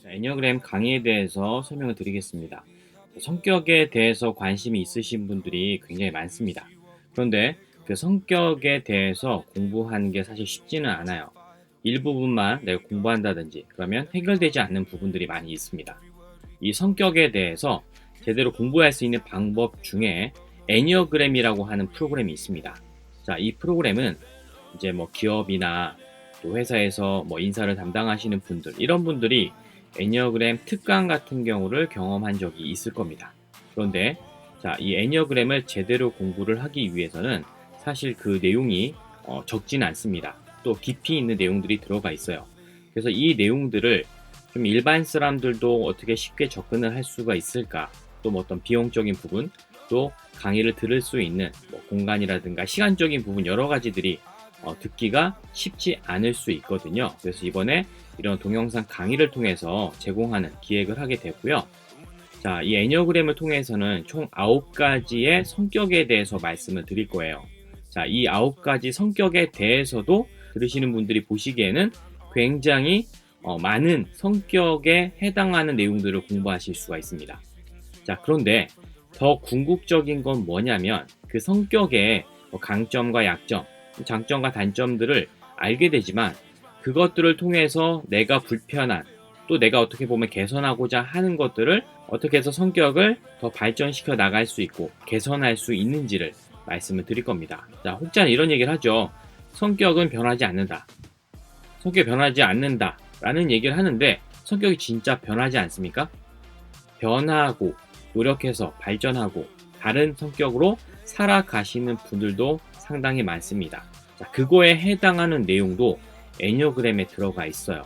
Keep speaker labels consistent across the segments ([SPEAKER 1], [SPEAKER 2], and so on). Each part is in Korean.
[SPEAKER 1] 자, 애니어그램 강의에 대해서 설명을 드리겠습니다. 성격에 대해서 관심이 있으신 분들이 굉장히 많습니다. 그런데 그 성격에 대해서 공부하는 게 사실 쉽지는 않아요. 일부분만 내가 공부한다든지 그러면 해결되지 않는 부분들이 많이 있습니다. 이 성격에 대해서 제대로 공부할 수 있는 방법 중에 애니어그램이라고 하는 프로그램이 있습니다. 자, 이 프로그램은 이제 뭐 기업이나 또 회사에서 뭐 인사를 담당하시는 분들, 이런 분들이 애니어그램 특강 같은 경우를 경험한 적이 있을 겁니다. 그런데 자, 이 애니어그램을 제대로 공부를 하기 위해서는 사실 그 내용이 적지는 않습니다. 또 깊이 있는 내용들이 들어가 있어요. 그래서 이 내용들을 좀 일반 사람들도 어떻게 쉽게 접근을 할 수가 있을까? 또 뭐 어떤 비용적인 부분, 또 강의를 들을 수 있는 뭐 공간이라든가 시간적인 부분 여러 가지들이 듣기가 쉽지 않을 수 있거든요. 그래서 이번에 이런 동영상 강의를 통해서 제공하는 기획을 하게 됐고요. 자, 이 애니어그램을 통해서는 총 9가지의 성격에 대해서 말씀을 드릴 거예요. 자, 이 9가지 성격에 대해서도 들으시는 분들이 보시기에는 굉장히 많은 성격에 해당하는 내용들을 공부하실 수가 있습니다. 자, 그런데 더 궁극적인 건 뭐냐면 그 성격의 강점과 약점, 장점과 단점들을 알게 되지만 그것들을 통해서 내가 불편한, 또 내가 어떻게 보면 개선하고자 하는 것들을 어떻게 해서 성격을 더 발전시켜 나갈 수 있고 개선할 수 있는지를 말씀을 드릴 겁니다. 자, 혹자는 이런 얘기를 하죠. 성격은 변하지 않는다. 성격이 변하지 않는다 라는 얘기를 하는데 성격이 진짜 변하지 않습니까? 변화하고 노력해서 발전하고 다른 성격으로 살아가시는 분들도 상당히 많습니다. 자, 그거에 해당하는 내용도 애니어그램에 들어가 있어요.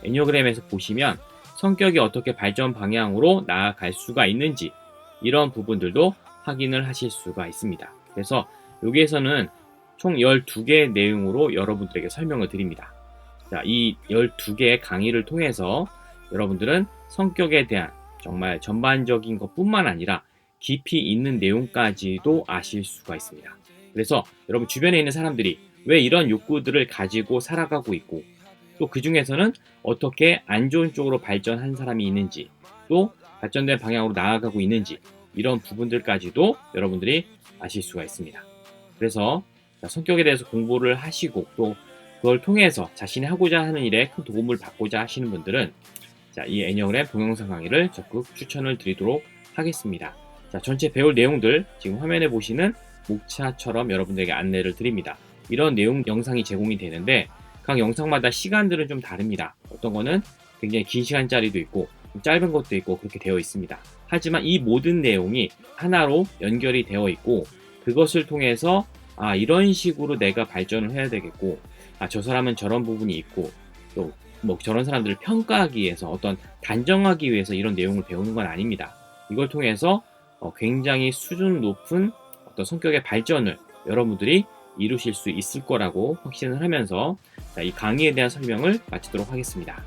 [SPEAKER 1] 애니어그램에서 보시면 성격이 어떻게 발전 방향으로 나아갈 수가 있는지 이런 부분들도 확인을 하실 수가 있습니다. 그래서 여기에서는 총 12개의 내용으로 여러분들에게 설명을 드립니다. 자, 이 12개의 강의를 통해서 여러분들은 성격에 대한 정말 전반적인 것뿐만 아니라 깊이 있는 내용까지도 아실 수가 있습니다. 그래서 여러분 주변에 있는 사람들이 왜 이런 욕구들을 가지고 살아가고 있고 또 그 중에서는 어떻게 안 좋은 쪽으로 발전한 사람이 있는지 또 발전된 방향으로 나아가고 있는지 이런 부분들까지도 여러분들이 아실 수가 있습니다. 그래서 성격에 대해서 공부를 하시고 또 그걸 통해서 자신이 하고자 하는 일에 큰 도움을 받고자 하시는 분들은 자, 이 애니어그램 동영상 강의를 적극 추천을 드리도록 하겠습니다. 자, 전체 배울 내용들 지금 화면에 보시는 목차처럼 여러분들에게 안내를 드립니다. 이런 내용 영상이 제공이 되는데 각 영상마다 시간들은 좀 다릅니다. 어떤 거는 굉장히 긴 시간짜리도 있고 좀 짧은 것도 있고 그렇게 되어 있습니다. 하지만 이 모든 내용이 하나로 연결이 되어 있고 그것을 통해서 이런 식으로 내가 발전을 해야 되겠고 저 사람은 저런 부분이 있고 또 뭐 저런 사람들을 평가하기 위해서 어떤 단정하기 위해서 이런 내용을 배우는 건 아닙니다. 이걸 통해서 굉장히 수준 높은 어떤 성격의 발전을 여러분들이 이루실 수 있을 거라고 확신을 하면서 이 강의에 대한 설명을 마치도록 하겠습니다.